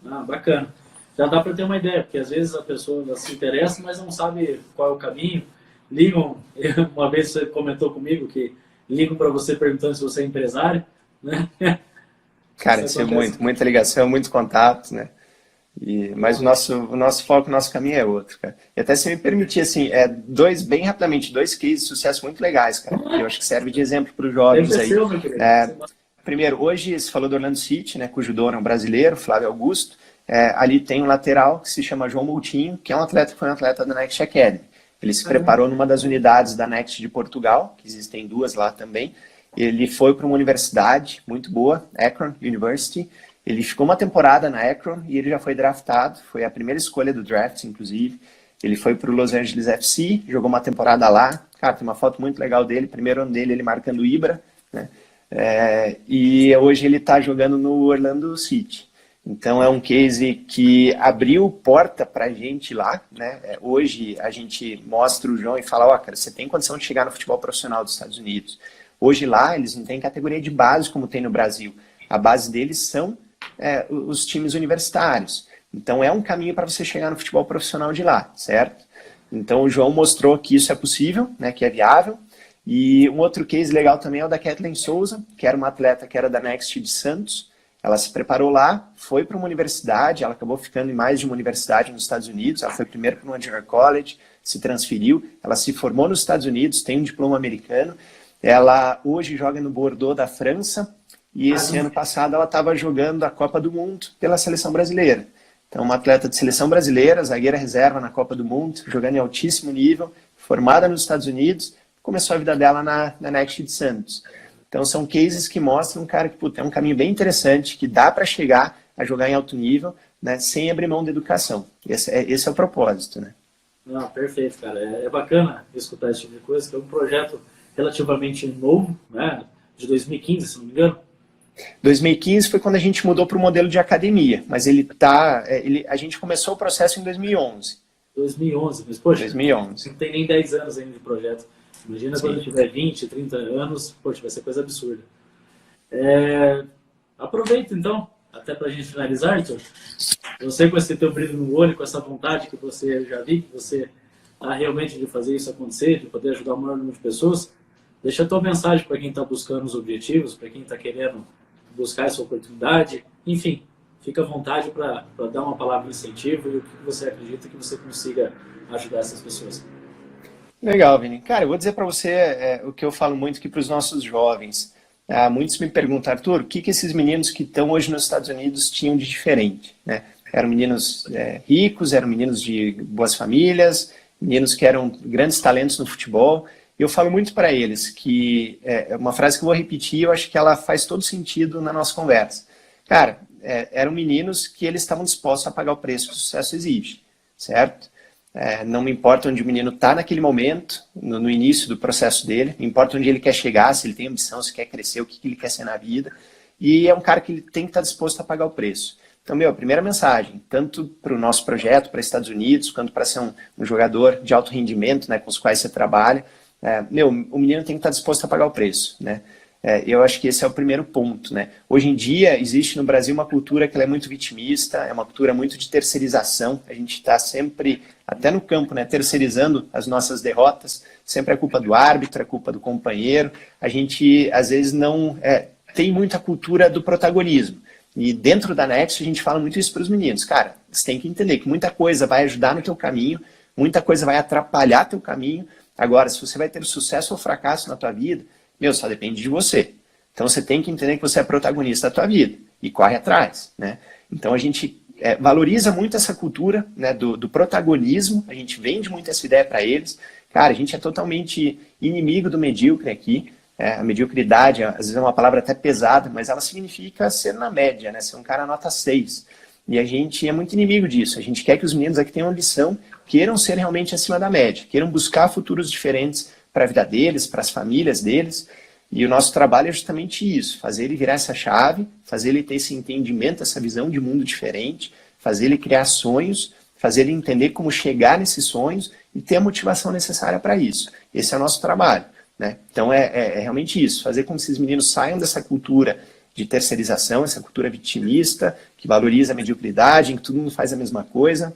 Ah, bacana. Já dá para ter uma ideia, porque às vezes a pessoa se interessa, mas não sabe qual é o caminho. Ligam, uma vez você comentou comigo que ligam para você perguntando se você é empresário, né? Cara, isso é muita ligação, muito contato, né? Mas o nosso foco, o nosso caminho é outro, cara. E até se me permitir, assim, bem rapidamente, 2 cases de sucesso muito legais, cara. Que eu acho que serve de exemplo para os jovens aí. Primeiro, hoje você falou do Orlando City, né, cujo dono é um brasileiro, Flávio Augusto. Ali tem um lateral que se chama João Moutinho, que é um atleta que foi um atleta da Next Academy. Ele se preparou numa das unidades da Next de Portugal, que existem 2 lá também. Ele foi para uma universidade muito boa, Akron University. Ele ficou uma temporada na Akron e ele já foi draftado. Foi a primeira escolha do draft, inclusive. Ele foi para o Los Angeles FC, jogou uma temporada lá. Cara, tem uma foto muito legal dele. Primeiro ano dele, ele marcando o Ibra, né? E hoje ele está jogando no Orlando City. Então é um case que abriu porta para a gente lá, né? Hoje a gente mostra o João e fala, ó, cara, você tem condição de chegar no futebol profissional dos Estados Unidos. Hoje lá eles não têm categoria de base como tem no Brasil. A base deles são os times universitários. Então é um caminho para você chegar no futebol profissional de lá, certo? Então o João mostrou que isso é possível, né? Que é viável. E um outro case legal também é o da Kathleen Souza, que era uma atleta que era da Next de Santos. Ela se preparou lá, foi para uma universidade, ela acabou ficando em mais de uma universidade nos Estados Unidos, ela foi primeiro para uma junior college, se transferiu, ela se formou nos Estados Unidos, tem um diploma americano, ela hoje joga no Bordeaux da França, e esse ano passado ela estava jogando a Copa do Mundo pela seleção brasileira. Então, uma atleta de seleção brasileira, zagueira reserva na Copa do Mundo, jogando em altíssimo nível, formada nos Estados Unidos, começou a vida dela na Next de Santos. Então são cases que mostram, cara, que é um caminho bem interessante, que dá para chegar a jogar em alto nível, né, sem abrir mão da educação. Esse é o propósito, né? Não, perfeito, cara. É bacana escutar esse tipo de coisa, que é um projeto relativamente novo, né, de 2015, se não me engano. 2015 foi quando a gente mudou para o modelo de academia, mas a gente começou o processo em 2011. 2011, mas poxa, 2011. Não tem nem 10 anos ainda de projeto. Imagina quando tiver 20, 30 anos, poxa, vai ser coisa absurda. Aproveita então, até para a gente finalizar, Arthur. Você com esse teu brilho no olho, com essa vontade que você já vi, que você está realmente de fazer isso acontecer, de poder ajudar o maior número de pessoas, deixa a tua mensagem para quem está buscando os objetivos, para quem está querendo buscar essa oportunidade. Enfim, fica à vontade para dar uma palavra de incentivo e o que você acredita que você consiga ajudar essas pessoas. Legal, Vini. Cara, eu vou dizer para você o que eu falo muito aqui para os nossos jovens. Muitos me perguntam, Arthur, o que esses meninos que estão hoje nos Estados Unidos tinham de diferente, né? Eram meninos ricos, eram meninos de boas famílias, meninos que eram grandes talentos no futebol. E eu falo muito para eles que uma frase que eu vou repetir, eu acho que ela faz todo sentido na nossa conversa. Cara, eram meninos que eles estavam dispostos a pagar o preço que o sucesso exige, certo? Não me importa onde o menino está naquele momento, no início do processo dele, não importa onde ele quer chegar, se ele tem ambição, se quer crescer, o que ele quer ser na vida. E é um cara que ele tem que estar disposto a pagar o preço. Então, a primeira mensagem, tanto para o nosso projeto, para Estados Unidos, quanto para ser um jogador de alto rendimento, né, com os quais você trabalha, o menino tem que estar disposto a pagar o preço, né? Eu acho que esse é o primeiro ponto, né? Hoje em dia, existe no Brasil uma cultura que ela é muito vitimista, é uma cultura muito de terceirização. A gente está sempre, até no campo, né, terceirizando as nossas derrotas. Sempre é culpa do árbitro, é culpa do companheiro. A gente, às vezes, não tem muita cultura do protagonismo. E dentro da Nexo a gente fala muito isso para os meninos. Cara, você tem que entender que muita coisa vai ajudar no teu caminho, muita coisa vai atrapalhar teu caminho. Agora, se você vai ter sucesso ou fracasso na tua vida, meu, só depende de você. Então você tem que entender que você é protagonista da tua vida e corre atrás, né? Então a gente valoriza muito essa cultura, né, do protagonismo, a gente vende muito essa ideia para eles. Cara, a gente é totalmente inimigo do medíocre aqui. A mediocridade, às vezes é uma palavra até pesada, mas ela significa ser na média, né? Ser um cara nota 6. E a gente é muito inimigo disso. A gente quer que os meninos aqui tenham lição, queiram ser realmente acima da média, queiram buscar futuros diferentes para a vida deles, para as famílias deles. E o nosso trabalho é justamente isso, fazer ele virar essa chave, fazer ele ter esse entendimento, essa visão de mundo diferente, fazer ele criar sonhos, fazer ele entender como chegar nesses sonhos e ter a motivação necessária para isso. Esse é o nosso trabalho, né? Então é realmente isso, fazer com que esses meninos saiam dessa cultura de terceirização, essa cultura vitimista, que valoriza a mediocridade, em que todo mundo faz a mesma coisa,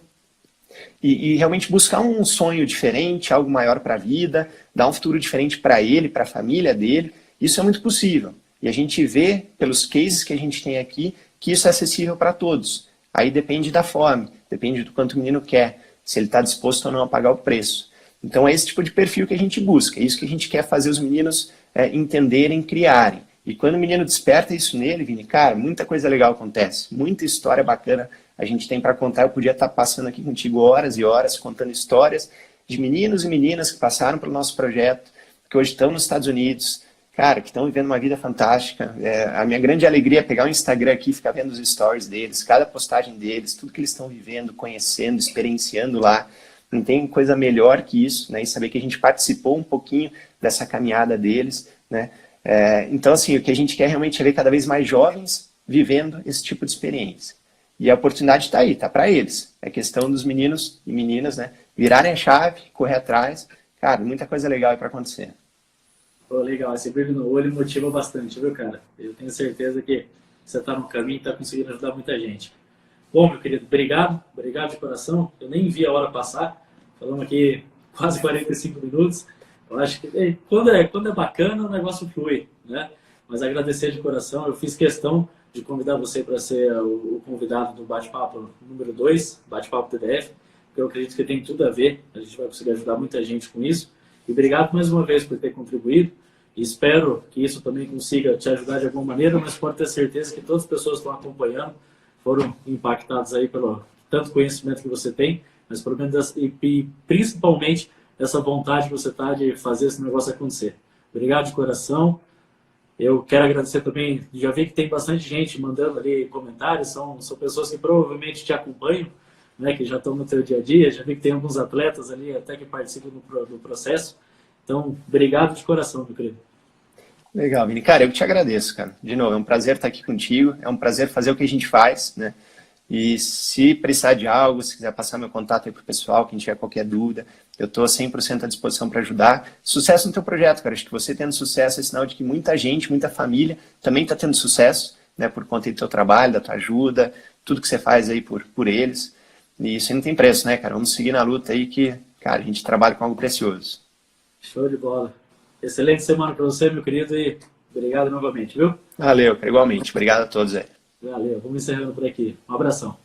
e realmente buscar um sonho diferente, algo maior para a vida, dar um futuro diferente para ele, para a família dele. Isso é muito possível. E a gente vê, pelos cases que a gente tem aqui, que isso é acessível para todos. Aí depende da fome, depende do quanto o menino quer, se ele está disposto ou não a pagar o preço. Então é esse tipo de perfil que a gente busca, é isso que a gente quer fazer os meninos entenderem, criarem. E quando o menino desperta isso nele, Vini, cara, muita coisa legal acontece, muita história bacana a gente tem para contar. Eu podia estar passando aqui contigo horas e horas contando histórias de meninos e meninas que passaram pelo nosso projeto, que hoje estão nos Estados Unidos, cara, que estão vivendo uma vida fantástica. A minha grande alegria é pegar o Instagram aqui e ficar vendo os stories deles, cada postagem deles, tudo que eles estão vivendo, conhecendo, experienciando lá. Não tem coisa melhor que isso, né? E saber que a gente participou um pouquinho dessa caminhada deles, né? Então, assim, o que a gente quer realmente é ver cada vez mais jovens vivendo esse tipo de experiência. E a oportunidade está aí, está para eles. É questão dos meninos e meninas, né, virarem a chave, correr atrás. Cara, muita coisa legal aí para acontecer. Pô, legal, esse brilho no olho motiva bastante, viu, cara? Eu tenho certeza que você está no caminho e está conseguindo ajudar muita gente. Bom, meu querido, obrigado de coração. Eu nem vi a hora passar, falamos aqui quase 45 minutos. Eu acho que quando é bacana, o negócio flui, né? Mas agradecer de coração, eu fiz questão de convidar você para ser o convidado do bate-papo número 2, bate-papo TDF, porque eu acredito que tem tudo a ver, a gente vai conseguir ajudar muita gente com isso. E obrigado mais uma vez por ter contribuído, e espero que isso também consiga te ajudar de alguma maneira, mas pode ter certeza que todas as pessoas que estão acompanhando foram impactadas aí pelo tanto conhecimento que você tem, mas pelo menos e principalmente essa vontade que você está de fazer esse negócio acontecer. Obrigado de coração. Eu quero agradecer também, já vi que tem bastante gente mandando ali comentários, são pessoas que provavelmente te acompanham, né, que já estão no teu dia a dia, já vi que tem alguns atletas ali até que participam do processo. Então, obrigado de coração, meu querido. Legal, Vini. Cara, eu que te agradeço, cara. De novo, é um prazer estar aqui contigo, é um prazer fazer o que a gente faz, né? E se precisar de algo, se quiser passar meu contato aí pro pessoal, quem tiver qualquer dúvida, eu estou 100% à disposição para ajudar. Sucesso no teu projeto, cara. Acho que você tendo sucesso é sinal de que muita gente, muita família também está tendo sucesso, né, por conta do teu trabalho, da tua ajuda, tudo que você faz aí por eles. E isso aí não tem preço, né, cara? Vamos seguir na luta aí que, cara, a gente trabalha com algo precioso. Show de bola. Excelente semana para você, meu querido, e obrigado novamente, viu? Valeu, cara, igualmente. Obrigado a todos aí. Valeu, vamos encerrando por aqui. Um abração.